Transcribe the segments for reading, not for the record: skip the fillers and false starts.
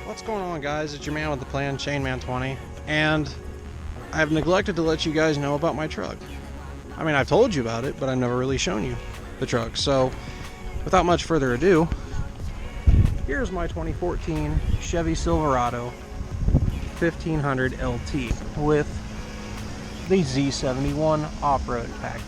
What's going on, guys? It's your man with the plan, Chainman20, and I've neglected to let you guys know about my truck. I mean, I've told you about it, but I've never really shown you the truck. So, without much further ado, here's my 2014 Chevy Silverado 1500 LT with the Z71 off-road package.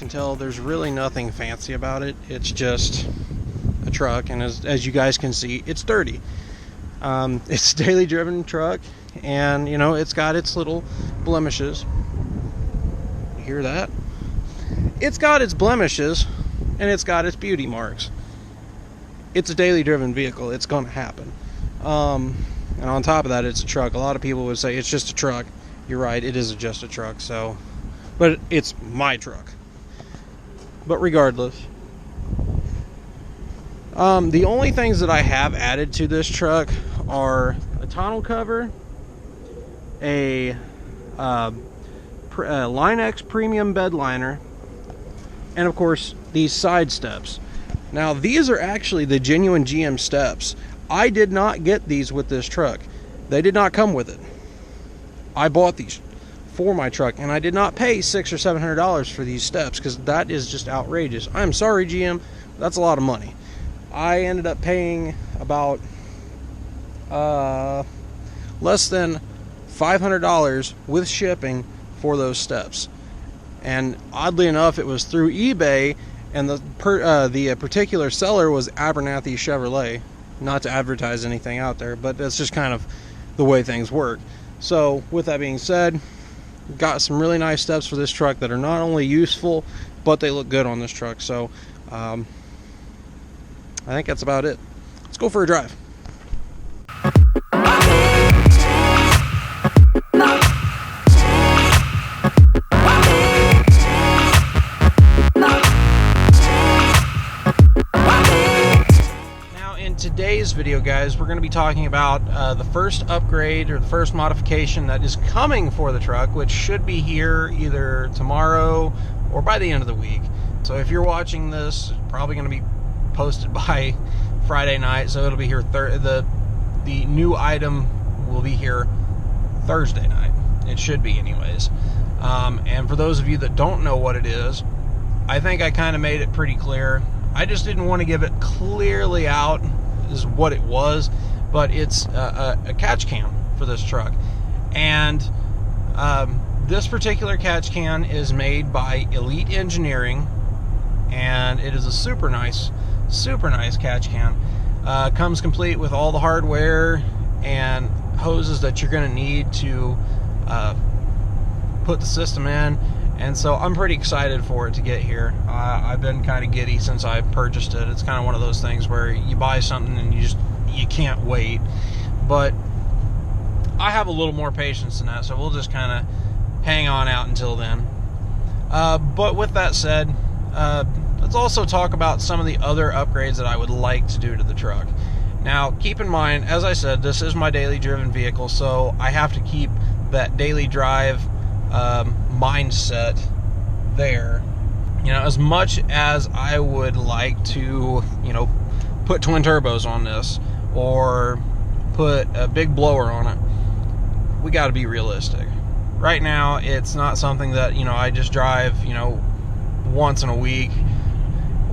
Tell there's really nothing fancy about it. It's just a truck, and as you guys can see, it's dirty. It's a daily driven truck, and you know, it's got its little blemishes. You hear that? It's got its blemishes, and it's got its beauty marks. It's a daily driven vehicle. It's going to happen. And on top of that, it's a truck. A lot of people would say it's just a truck. You're right, it is just a truck. So, but it's my truck. But regardless, the only things that I have added to this truck are a tonneau cover, a Line-X premium bed liner, and of course these side steps. Now these are actually the genuine GM steps. I did not get these with this truck. They did not come with it. I bought these for my truck, and I did not pay $600 or $700 for these steps, because that is just outrageous. I'm sorry, GM, that's a lot of money. I ended up paying about less than $500 with shipping for those steps, and oddly enough, it was through eBay, and the particular seller was Abernathy Chevrolet. Not to advertise anything out there, but that's just kind of the way things work. So with that being said, got some really nice steps for this truck that are not only useful, but they look good on this truck. So I think that's about it. Let's go for a drive. Today's video, guys, we're going to be talking about the first upgrade or the first modification that is coming for the truck, which should be here either tomorrow or by the end of the week. So if you're watching this, it's probably going to be posted by Friday night, so it'll be here the new item will be here Thursday night. It should be anyways. And for those of you that don't know what it is, I think I kind of made it pretty clear. I just didn't want to give it clearly out is what it was, but it's a catch can for this truck. And this particular catch can is made by Elite Engineering, and it is a super nice catch can. Comes complete with all the hardware and hoses that you're going to need to put the system in. And so I'm pretty excited for it to get here. I've been kind of giddy since I purchased it. It's kind of one of those things where you buy something and you can't wait. But I have a little more patience than that, so we'll just kind of hang on out until then. But with that said, let's also talk about some of the other upgrades that I would like to do to the truck. Now, keep in mind, as I said, this is my daily driven vehicle, so I have to keep that daily drive mindset there. You know, as much as I would like to, you know, put twin turbos on this or put a big blower on it, we got to be realistic. Right now, it's not something that, you know, I just drive, you know, once in a week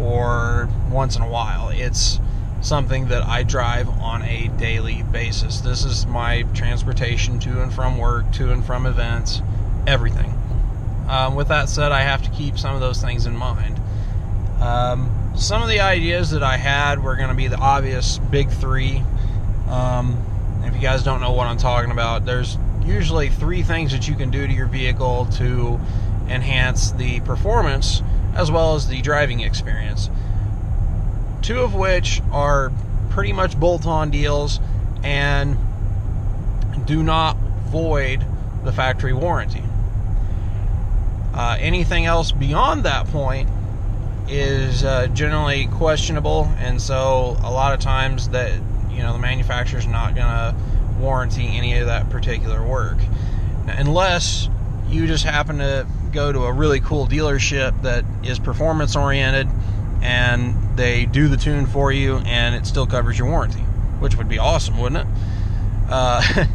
or once in a while. It's something that I drive on a daily basis. This is my transportation to and from work, to and from events, everything. With that said, I have to keep some of those things in mind. Some of the ideas that I had were going to be the obvious big three. If you guys don't know what I'm talking about, there's usually 3 things that you can do to your vehicle to enhance the performance as well as the driving experience. two of which are pretty much bolt-on deals and do not void the factory warranty. Anything else beyond that point is generally questionable, and so a lot of times that, you know, the manufacturer's not going to warranty any of that particular work. Now, unless you just happen to go to a really cool dealership that is performance oriented and they do the tune for you and it still covers your warranty, which would be awesome, wouldn't it?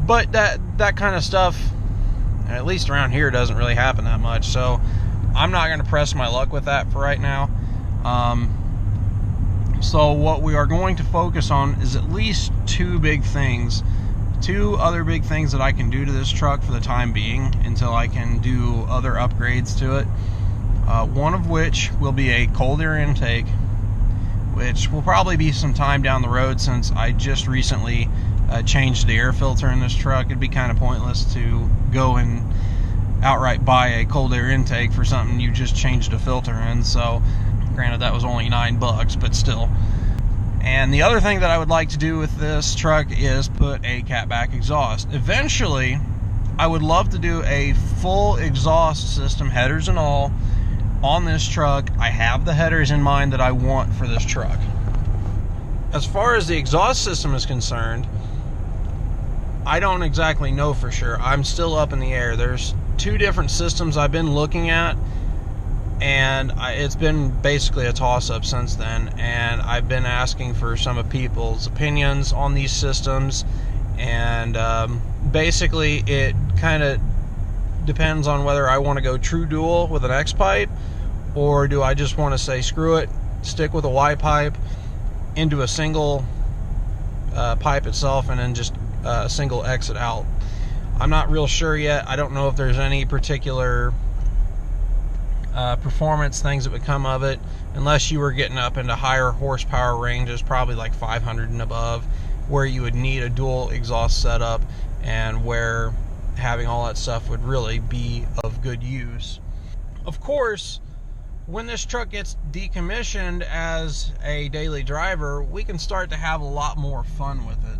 But that kind of stuff, at least around here, doesn't really happen that much, so I'm not going to press my luck with that for right now. So what we are going to focus on is at least two other big things that I can do to this truck for the time being until I can do other upgrades to it. One of which will be a cold air intake, which will probably be some time down the road since I just recently changed the air filter in this truck. It'd be kind of pointless to go and outright buy a cold air intake for something you just changed a filter in. So granted, that was only $9, but still. And the other thing that I would like to do with this truck is put a catback exhaust. Eventually, I would love to do a full exhaust system, headers and all, on this truck. I have the headers in mind that I want for this truck. As far as the exhaust system is concerned, I don't exactly know for sure. I'm still up in the air. There's two different systems I've been looking at, and it's been basically a toss-up since then, and I've been asking for some of people's opinions on these systems, and basically it kind of depends on whether I want to go true dual with an X pipe, or do I just want to say screw it, stick with a Y pipe into a single pipe itself and then just a single exit out. I'm not real sure yet. I don't know if there's any particular performance things that would come of it, unless you were getting up into higher horsepower ranges, probably like 500 and above, where you would need a dual exhaust setup and where having all that stuff would really be of good use. Of course, when this truck gets decommissioned as a daily driver, we can start to have a lot more fun with it.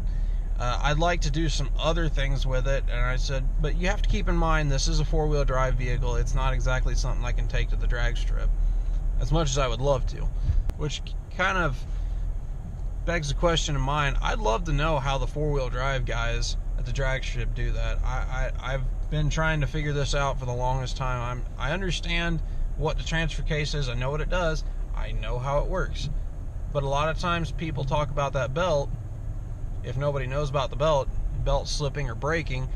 I'd like to do some other things with it, and I said, but you have to keep in mind this is a four-wheel drive vehicle. It's not exactly something I can take to the drag strip, as much as I would love to, which kind of begs the question in mind. I'd love to know how the four-wheel drive guys at the drag strip do that. I've been trying to figure this out for the longest time. I understand what the transfer case is. I know what it does. I know how it works. But a lot of times people talk about that belt. If nobody knows about the belt slipping or breaking,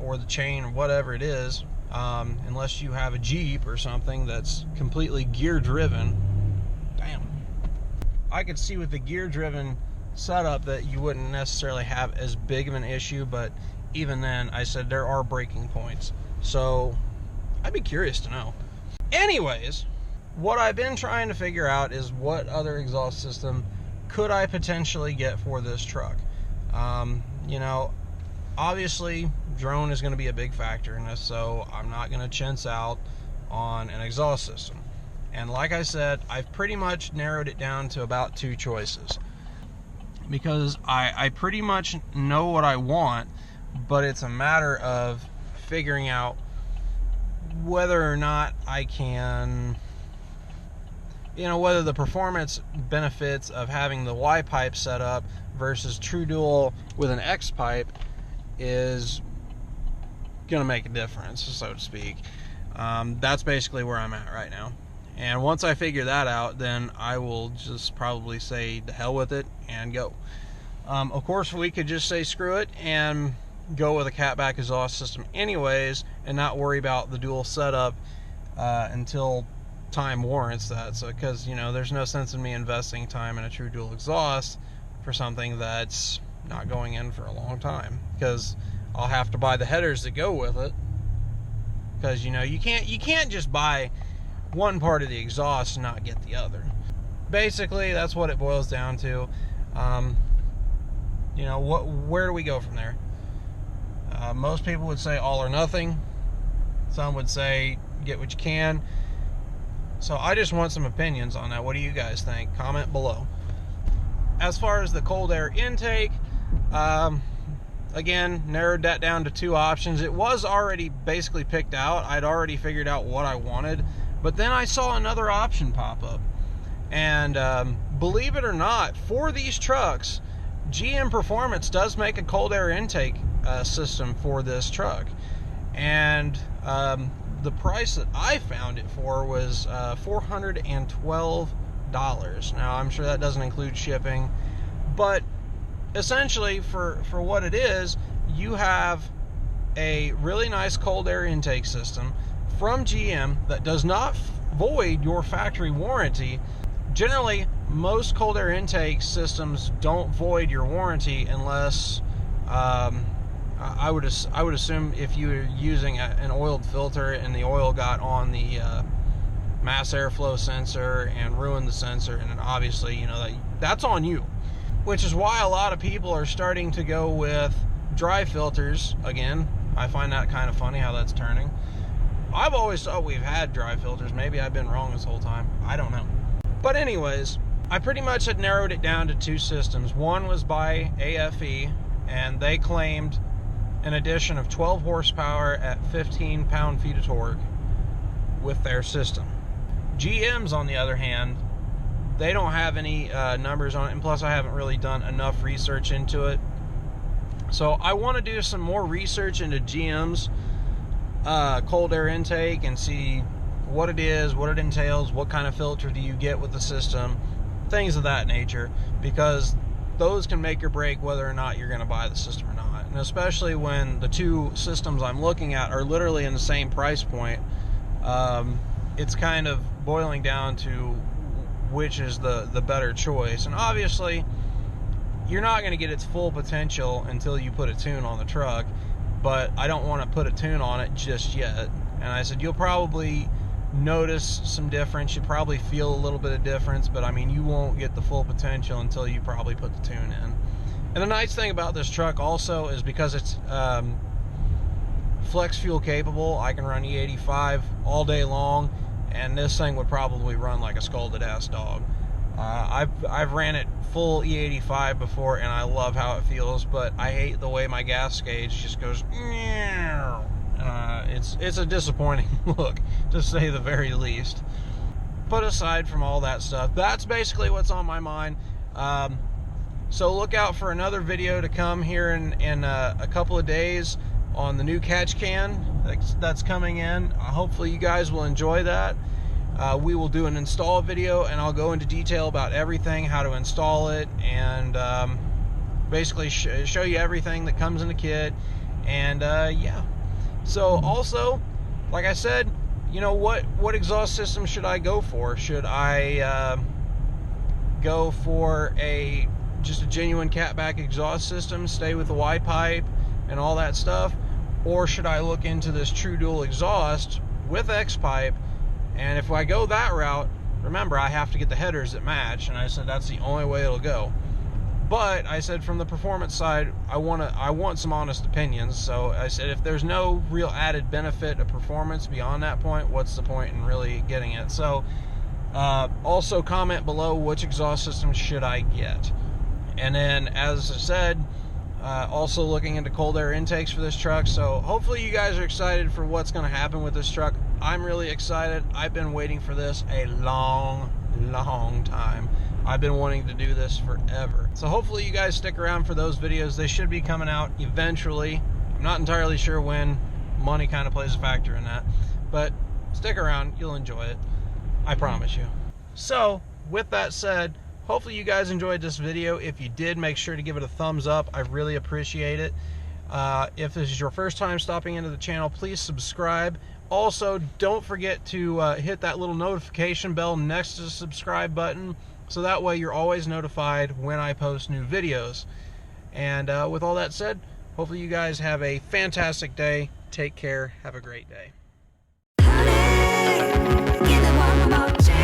or the chain or whatever it is, unless you have a Jeep or something that's completely gear driven. Damn. I could see with the gear driven setup that you wouldn't necessarily have as big of an issue, but even then, I said there are breaking points. So I'd be curious to know. Anyways, what I've been trying to figure out is what other exhaust system could I potentially get for this truck. You know, obviously drone is going to be a big factor in this, so I'm not going to chintz out on an exhaust system. And like I said, I've pretty much narrowed it down to about two choices, because I pretty much know what I want, but it's a matter of figuring out whether or not I can, you know, whether the performance benefits of having the Y pipe set up versus true dual with an X pipe is gonna make a difference, so to speak. That's basically where I'm at right now. And once I figure that out, then I will just probably say to hell with it and go. Of course, we could just say screw it and go with a catback exhaust system anyways, and not worry about the dual setup until time warrants that. So, because, you know, there's no sense in me investing time in a true dual exhaust for something that's not going in for a long time, because I'll have to buy the headers that go with it. Because, you know, you can't just buy one part of the exhaust and not get the other. Basically, that's what it boils down to. You know, where do we go from there? Most people would say all or nothing. Some would say get what you can. So I just want some opinions on that. What do you guys think? Comment below. As far as the cold air intake, again, narrowed that down to 2 options. It was already basically picked out. I'd already figured out what I wanted, but then I saw another option pop up. And believe it or not, for these trucks, GM Performance does make a cold air intake system for this truck. And the price that I found it for was $412. Now, I'm sure that doesn't include shipping, but essentially for what it is, you have a really nice cold air intake system from GM that does not void your factory warranty. Generally, most cold air intake systems don't void your warranty unless I would assume if you were using an oiled filter and the oil got on the mass airflow sensor and ruined the sensor, and then obviously, you know, that's on you. Which is why a lot of people are starting to go with dry filters again. I find that kind of funny how that's turning. I've always thought we've had dry filters. Maybe I've been wrong this whole time. I don't know. But anyways, I pretty much had narrowed it down to 2 systems. One was by AFE, and they claimed an addition of 12 horsepower at 15 pound-feet of torque with their system. GM's, on the other hand, they don't have any numbers on it, and plus I haven't really done enough research into it. So I want to do some more research into GM's cold air intake and see what it is, what it entails, what kind of filter do you get with the system, things of that nature, because those can make or break whether or not you're going to buy the system or not. And especially when the 2 systems I'm looking at are literally in the same price point, it's kind of boiling down to which is the better choice. And obviously, you're not going to get its full potential until you put a tune on the truck, but I don't want to put a tune on it just yet. And I said, you'll probably notice some difference. You probably feel a little bit of difference, but I mean, you won't get the full potential until you probably put the tune in. And the nice thing about this truck also is because it's flex fuel capable, I can run E85 all day long, and this thing would probably run like a scalded ass dog. I've ran it full E85 before, and I love how it feels, but I hate the way my gas gauge just goes. It's a disappointing look, to say the very least. But aside from all that stuff, that's basically what's on my mind. So look out for another video to come here in a couple of days on the new catch can that's coming in. Hopefully you guys will enjoy that. We will do an install video, and I'll go into detail about everything, how to install it, and basically show you everything that comes in the kit. And yeah. So also, like I said, you know, what exhaust system should I go for? Should I go for just a genuine catback exhaust system, stay with the Y pipe and all that stuff, or should I look into this true dual exhaust with X pipe? And if I go that route, remember, I have to get the headers that match, and I said that's the only way it'll go. But I said from the performance side, I want some honest opinions. So I said if there's no real added benefit of performance beyond that point, what's the point in really getting it? So also comment below, which exhaust system should I get? And then, as I said, also looking into cold air intakes for this truck. So hopefully you guys are excited for what's going to happen with this truck. I'm really excited. I've been waiting for this a long time. I've been wanting to do this forever. So hopefully you guys stick around for those videos. They should be coming out eventually. I'm not entirely sure when. Money kind of plays a factor in that. But stick around. You'll enjoy it. I promise you. So with that said, hopefully you guys enjoyed this video. If you did, make sure to give it a thumbs up. I really appreciate it. If this is your first time stopping into the channel, please subscribe. Also, don't forget to hit that little notification bell next to the subscribe button, so that way you're always notified when I post new videos. And with all that said, hopefully you guys have a fantastic day. Take care. Have a great day. Honey, give it one more chance.